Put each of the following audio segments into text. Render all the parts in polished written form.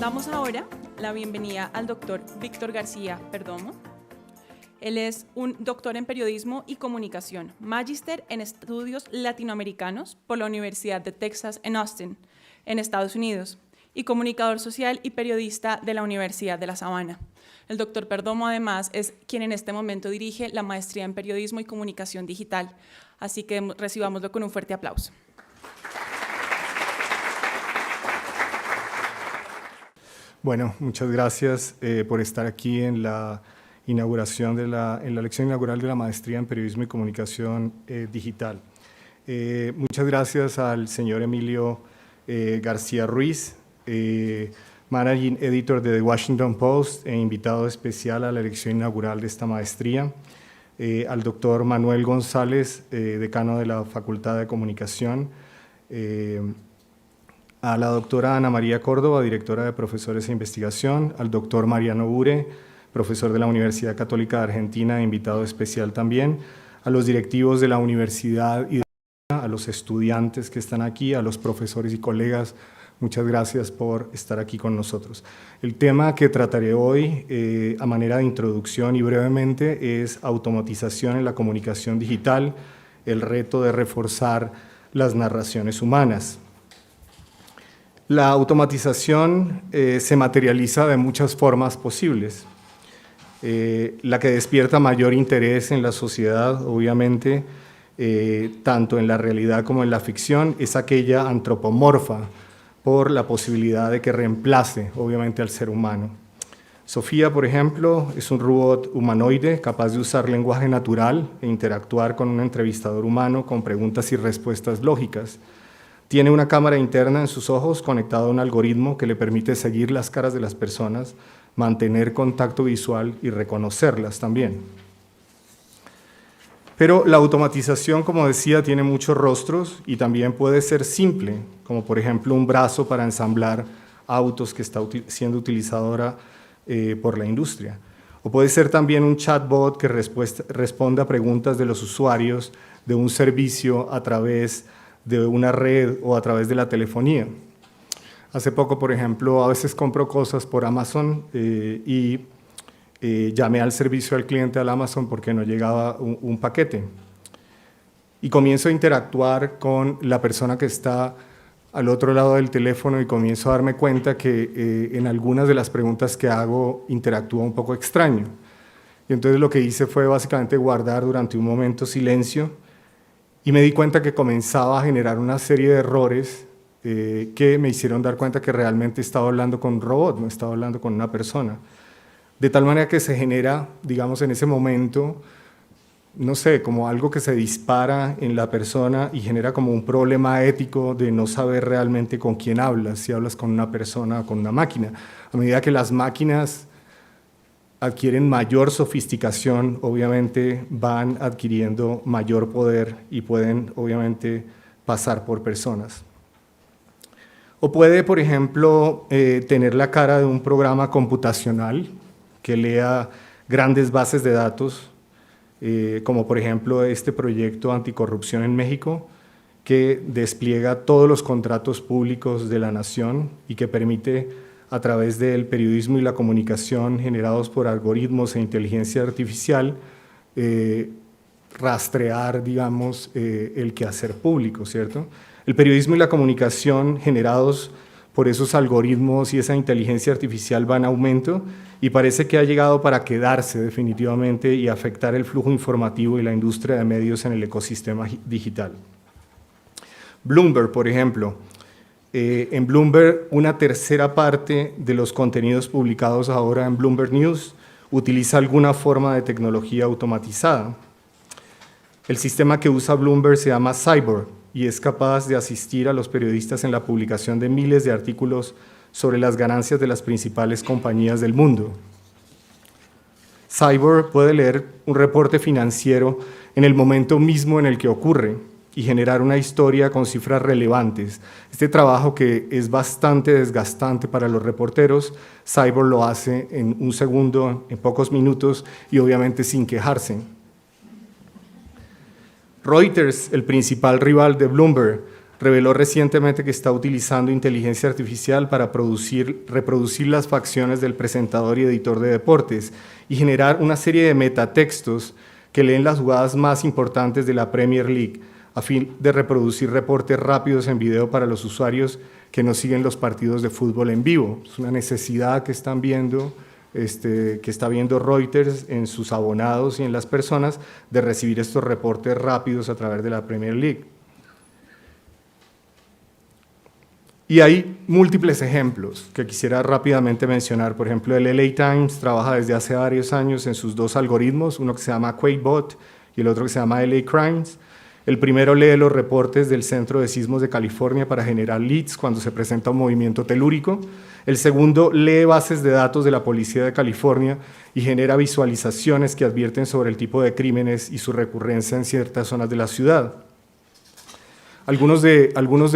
Damos ahora la bienvenida al doctor Víctor García Perdomo. Él es un doctor en periodismo y comunicación, magíster en estudios latinoamericanos por la Universidad de Texas en Austin, en Estados Unidos, y comunicador social y periodista de la Universidad de La Sabana. El doctor Perdomo, además, es quien en este momento dirige la maestría en periodismo y comunicación digital. Así que recibámoslo con un fuerte aplauso. Bueno, muchas gracias por estar aquí en la inauguración en la lección inaugural de la maestría en periodismo y comunicación digital. Muchas gracias al señor Emilio García Ruiz, Managing Editor de The Washington Post e invitado especial a la lección inaugural de esta maestría, al doctor Manuel González, decano de la Facultad de Comunicación, a la doctora Ana María Córdoba, directora de Profesores e Investigación, al doctor Mariano Ure, profesor de la Universidad Católica de Argentina, invitado especial también, a los directivos de la universidad y a los estudiantes que están aquí, a los profesores y colegas. Muchas gracias por estar aquí con nosotros. El tema que trataré hoy, a manera de introducción y brevemente, es automatización en la comunicación digital, el reto de reforzar las narraciones humanas. La automatización se materializa de muchas formas posibles. La que despierta mayor interés en la sociedad, obviamente, tanto en la realidad como en la ficción, es aquella antropomorfa, por la posibilidad de que reemplace, obviamente, al ser humano. Sofía, por ejemplo, es un robot humanoide capaz de usar lenguaje natural e interactuar con un entrevistador humano con preguntas y respuestas lógicas. Tiene una cámara interna en sus ojos conectada a un algoritmo que le permite seguir las caras de las personas, mantener contacto visual y reconocerlas también. Pero la automatización, como decía, tiene muchos rostros y también puede ser simple, como por ejemplo un brazo para ensamblar autos que está siendo utilizado ahora por la industria. O puede ser también un chatbot que responda a preguntas de los usuarios de un servicio a través de una red o a través de la telefonía. Hace poco, por ejemplo, a veces compro cosas por Amazon y llamé al servicio al cliente al Amazon porque no llegaba un paquete. Y comienzo a interactuar con la persona que está al otro lado del teléfono y comienzo a darme cuenta que en algunas de las preguntas que hago interactúa un poco extraño. Y entonces lo que hice fue básicamente guardar durante un momento silencio y me di cuenta que comenzaba a generar una serie de errores que me hicieron dar cuenta que realmente estaba hablando con un robot, no estaba hablando con una persona. De tal manera que se genera, digamos, en ese momento, no sé, como algo que se dispara en la persona y genera como un problema ético de no saber realmente con quién hablas, si hablas con una persona o con una máquina. A medida que las máquinas adquieren mayor sofisticación, obviamente van adquiriendo mayor poder y pueden, obviamente, pasar por personas. O puede, por ejemplo, tener la cara de un programa computacional que lea grandes bases de datos, como por ejemplo este proyecto anticorrupción en México, que despliega todos los contratos públicos de la nación y que permite, a través del periodismo y la comunicación generados por algoritmos e inteligencia artificial, rastrear, digamos, el quehacer público, ¿cierto? El periodismo y la comunicación generados por esos algoritmos y esa inteligencia artificial va en aumento y parece que ha llegado para quedarse definitivamente y afectar el flujo informativo y la industria de medios en el ecosistema digital. Bloomberg, por ejemplo. En Bloomberg, una tercera parte de los contenidos publicados ahora en Bloomberg News utiliza alguna forma de tecnología automatizada. El sistema que usa Bloomberg se llama Cyborg y es capaz de asistir a los periodistas en la publicación de miles de artículos sobre las ganancias de las principales compañías del mundo. Cyborg puede leer un reporte financiero en el momento mismo en el que ocurre y generar una historia con cifras relevantes. Este trabajo, que es bastante desgastante para los reporteros, Cyborg lo hace en un segundo, en pocos minutos y obviamente sin quejarse. Reuters, el principal rival de Bloomberg, reveló recientemente que está utilizando inteligencia artificial para reproducir las facciones del presentador y editor de deportes y generar una serie de metatextos que leen las jugadas más importantes de la Premier League, a fin de reproducir reportes rápidos en video para los usuarios que no siguen los partidos de fútbol en vivo. Es una necesidad que están viendo, que está viendo Reuters en sus abonados y en las personas, de recibir estos reportes rápidos a través de la Premier League. Y hay múltiples ejemplos que quisiera rápidamente mencionar. Por ejemplo, el LA Times trabaja desde hace varios años en sus dos algoritmos, uno que se llama QuakeBot y el otro que se llama LA Crimes. El primero lee los reportes del Centro de Sismos de California para generar leads cuando se presenta un movimiento telúrico. El segundo lee bases de datos de la Policía de California y genera visualizaciones que advierten sobre el tipo de crímenes y su recurrencia en ciertas zonas de la ciudad. Algunos de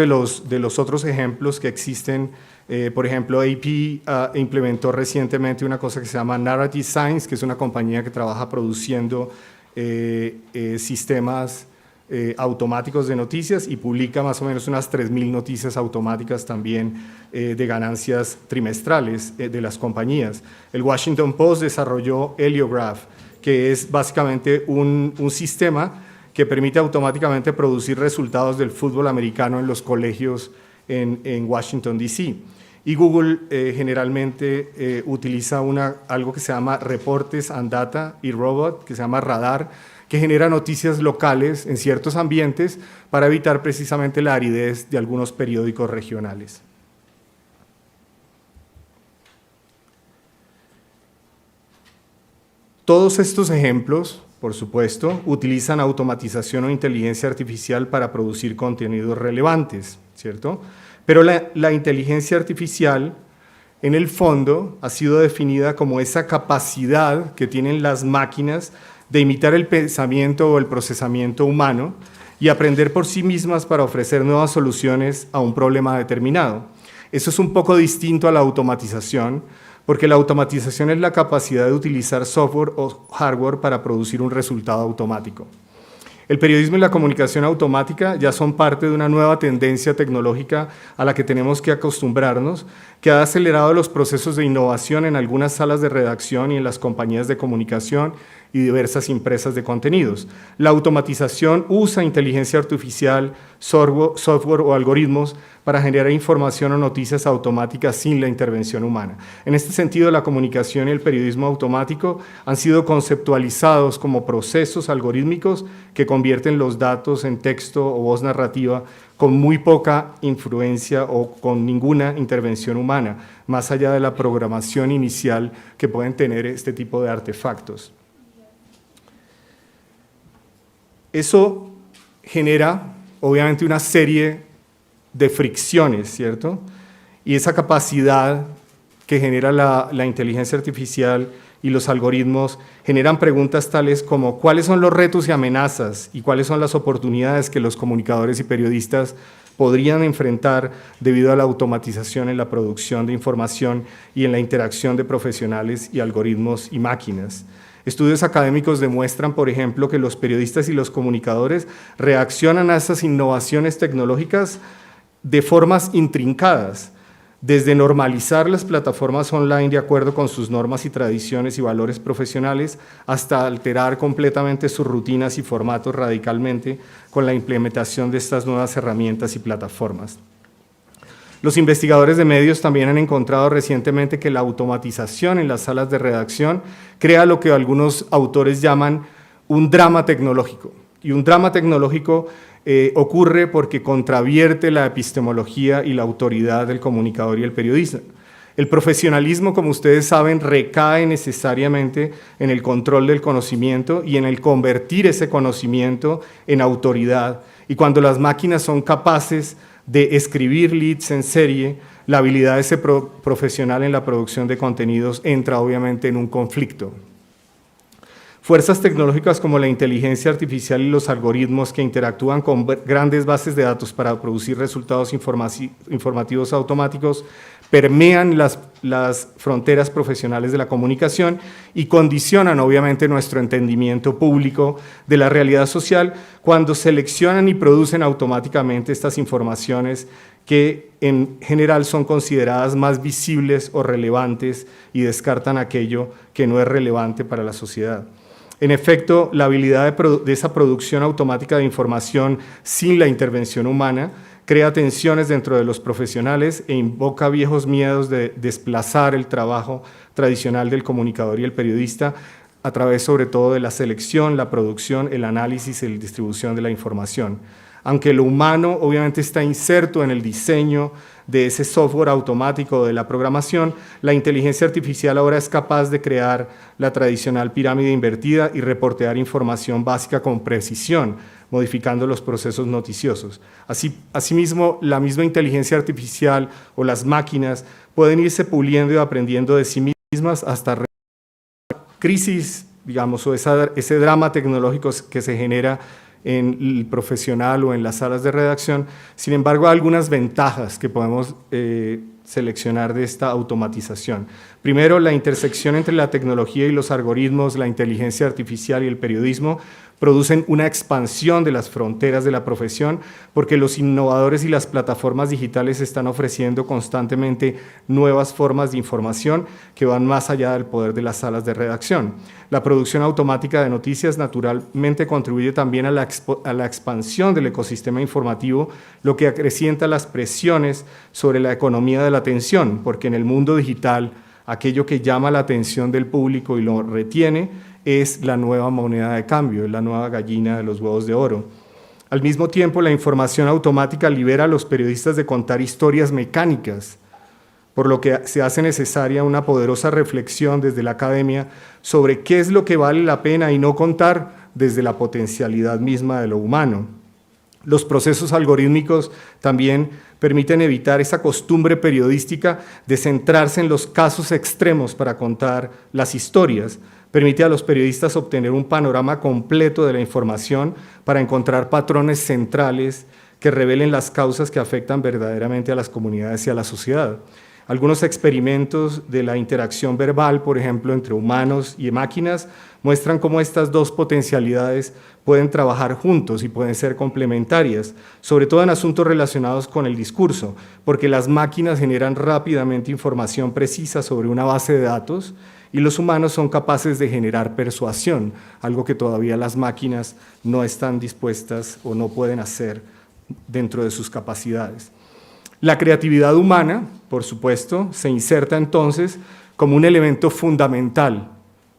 los otros ejemplos que existen, por ejemplo, AP implementó recientemente una cosa que se llama Narrative Science, que es una compañía que trabaja produciendo sistemas automáticos de noticias y publica más o menos unas 3.000 noticias automáticas también de ganancias trimestrales de las compañías. El Washington Post desarrolló Heliograph, que es básicamente un sistema que permite automáticamente producir resultados del fútbol americano en los colegios en Washington, D.C. Y Google generalmente utiliza algo que se llama Reportes and Data y Robot, que se llama Radar, que genera noticias locales en ciertos ambientes para evitar precisamente la aridez de algunos periódicos regionales. Todos estos ejemplos, por supuesto, utilizan automatización o inteligencia artificial para producir contenidos relevantes, ¿cierto? Pero la inteligencia artificial, en el fondo, ha sido definida como esa capacidad que tienen las máquinas de imitar el pensamiento o el procesamiento humano y aprender por sí mismas para ofrecer nuevas soluciones a un problema determinado. Eso es un poco distinto a la automatización, porque la automatización es la capacidad de utilizar software o hardware para producir un resultado automático. El periodismo y la comunicación automática ya son parte de una nueva tendencia tecnológica a la que tenemos que acostumbrarnos, que ha acelerado los procesos de innovación en algunas salas de redacción y en las compañías de comunicación y diversas empresas de contenidos. La automatización usa inteligencia artificial, software o algoritmos para generar información o noticias automáticas sin la intervención humana. En este sentido, la comunicación y el periodismo automático han sido conceptualizados como procesos algorítmicos que convierten los datos en texto o voz narrativa con muy poca influencia o con ninguna intervención humana, más allá de la programación inicial que pueden tener este tipo de artefactos. Eso genera, obviamente, una serie de fricciones, ¿cierto? Y esa capacidad que genera la inteligencia artificial y los algoritmos generan preguntas tales como ¿cuáles son los retos y amenazas y cuáles son las oportunidades que los comunicadores y periodistas podrían enfrentar debido a la automatización en la producción de información y en la interacción de profesionales y algoritmos y máquinas? Estudios académicos demuestran, por ejemplo, que los periodistas y los comunicadores reaccionan a esas innovaciones tecnológicas de formas intrincadas, desde normalizar las plataformas online de acuerdo con sus normas y tradiciones y valores profesionales, hasta alterar completamente sus rutinas y formatos radicalmente con la implementación de estas nuevas herramientas y plataformas. Los investigadores de medios también han encontrado recientemente que la automatización en las salas de redacción crea lo que algunos autores llaman un drama tecnológico. Y un drama tecnológico ocurre porque contravierte la epistemología y la autoridad del comunicador y el periodista. El profesionalismo, como ustedes saben, recae necesariamente en el control del conocimiento y en el convertir ese conocimiento en autoridad. Y cuando las máquinas son capaces de escribir leads en serie, la habilidad de ese profesional en la producción de contenidos entra obviamente en un conflicto. Fuerzas tecnológicas como la inteligencia artificial y los algoritmos que interactúan con grandes bases de datos para producir resultados informativos automáticos permean las las fronteras profesionales de la comunicación y condicionan obviamente nuestro entendimiento público de la realidad social cuando seleccionan y producen automáticamente estas informaciones que en general son consideradas más visibles o relevantes y descartan aquello que no es relevante para la sociedad. En efecto, la habilidad de esa producción automática de información sin la intervención humana crea tensiones dentro de los profesionales e invoca viejos miedos de desplazar el trabajo tradicional del comunicador y el periodista a través sobre todo de la selección, la producción, el análisis y la distribución de la información. Aunque lo humano obviamente está inserto en el diseño de ese software automático de la programación, la inteligencia artificial ahora es capaz de crear la tradicional pirámide invertida y reportear información básica con precisión, modificando los procesos noticiosos. Asimismo, la misma inteligencia artificial o las máquinas pueden irse puliendo y aprendiendo de sí mismas hasta crisis, digamos, o ese drama tecnológico que se genera en el profesional o en las salas de redacción. Sin embargo, hay algunas ventajas que podemos seleccionar de esta automatización. Primero, la intersección entre la tecnología y los algoritmos, la inteligencia artificial y el periodismo producen una expansión de las fronteras de la profesión porque los innovadores y las plataformas digitales están ofreciendo constantemente nuevas formas de información que van más allá del poder de las salas de redacción. La producción automática de noticias naturalmente contribuye también a la expansión del ecosistema informativo, lo que acrecienta las presiones sobre la economía de la atención, porque en el mundo digital aquello que llama la atención del público y lo retiene es la nueva moneda de cambio, es la nueva gallina de los huevos de oro. Al mismo tiempo, la información automática libera a los periodistas de contar historias mecánicas, por lo que se hace necesaria una poderosa reflexión desde la academia sobre qué es lo que vale la pena y no contar desde la potencialidad misma de lo humano. Los procesos algorítmicos también permiten evitar esa costumbre periodística de centrarse en los casos extremos para contar las historias. Permite a los periodistas obtener un panorama completo de la información para encontrar patrones centrales que revelen las causas que afectan verdaderamente a las comunidades y a la sociedad. Algunos experimentos de la interacción verbal, por ejemplo, entre humanos y máquinas, muestran cómo estas dos potencialidades pueden trabajar juntos y pueden ser complementarias, sobre todo en asuntos relacionados con el discurso, porque las máquinas generan rápidamente información precisa sobre una base de datos y los humanos son capaces de generar persuasión, algo que todavía las máquinas no están dispuestas o no pueden hacer dentro de sus capacidades. La creatividad humana, por supuesto, se inserta entonces como un elemento fundamental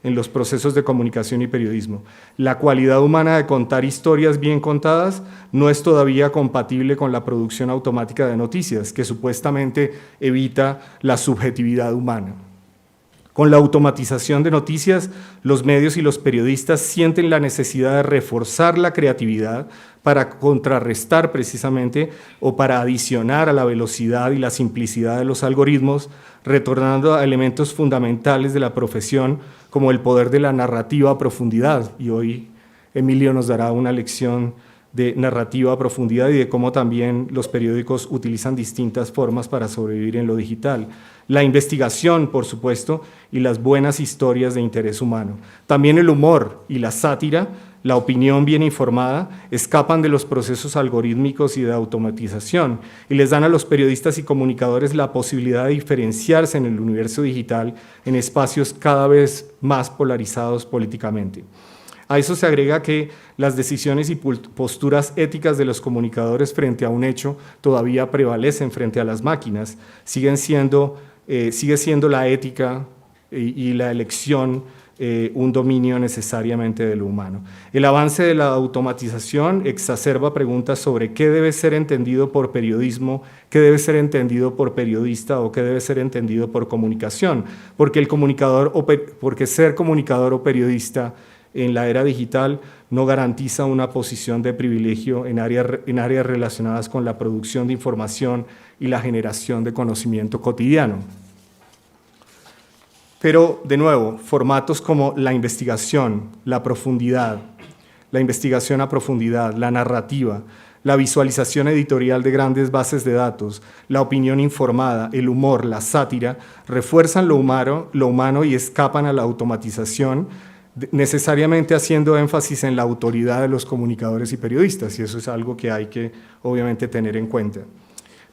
en los procesos de comunicación y periodismo. La cualidad humana de contar historias bien contadas no es todavía compatible con la producción automática de noticias, que supuestamente evita la subjetividad humana. Con la automatización de noticias, los medios y los periodistas sienten la necesidad de reforzar la creatividad para contrarrestar precisamente o para adicionar a la velocidad y la simplicidad de los algoritmos, retornando a elementos fundamentales de la profesión como el poder de la narrativa a profundidad. Y hoy Emilio nos dará una lección de narrativa a profundidad y de cómo también los periódicos utilizan distintas formas para sobrevivir en lo digital. La investigación, por supuesto, y las buenas historias de interés humano. También el humor y la sátira, la opinión bien informada, escapan de los procesos algorítmicos y de automatización y les dan a los periodistas y comunicadores la posibilidad de diferenciarse en el universo digital en espacios cada vez más polarizados políticamente. A eso se agrega que las decisiones y posturas éticas de los comunicadores frente a un hecho todavía prevalecen frente a las máquinas. Sigue siendo la ética y la elección un dominio necesariamente de lo humano. El avance de la automatización exacerba preguntas sobre qué debe ser entendido por periodismo, qué debe ser entendido por periodista o qué debe ser entendido por comunicación, porque ser comunicador o periodista en la era digital no garantiza una posición de privilegio en áreas relacionadas con la producción de información y la generación de conocimiento cotidiano. Pero, de nuevo, formatos como la investigación, la profundidad, la investigación a profundidad, la narrativa, la visualización editorial de grandes bases de datos, la opinión informada, el humor, la sátira, refuerzan lo humano y escapan a la automatización, necesariamente haciendo énfasis en la autoridad de los comunicadores y periodistas, y eso es algo que hay que obviamente tener en cuenta.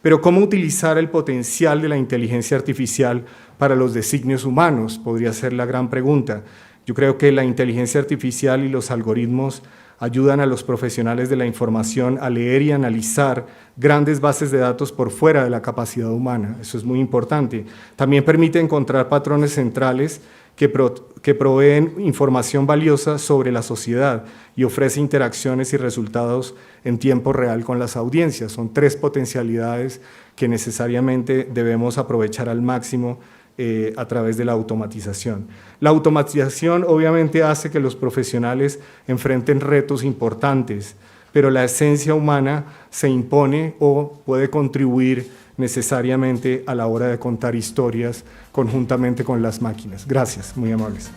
Pero ¿cómo utilizar el potencial de la inteligencia artificial para los designios humanos? Podría ser la gran pregunta. Yo creo que la inteligencia artificial y los algoritmos ayudan a los profesionales de la información a leer y analizar grandes bases de datos por fuera de la capacidad humana. Eso es muy importante. También permite encontrar patrones centrales que proveen información valiosa sobre la sociedad y ofrece interacciones y resultados en tiempo real con las audiencias. Son tres potencialidades que necesariamente debemos aprovechar al máximo a través de la automatización. La automatización obviamente hace que los profesionales enfrenten retos importantes, pero la esencia humana se impone o puede contribuir necesariamente a la hora de contar historias conjuntamente con las máquinas. Gracias, muy amables.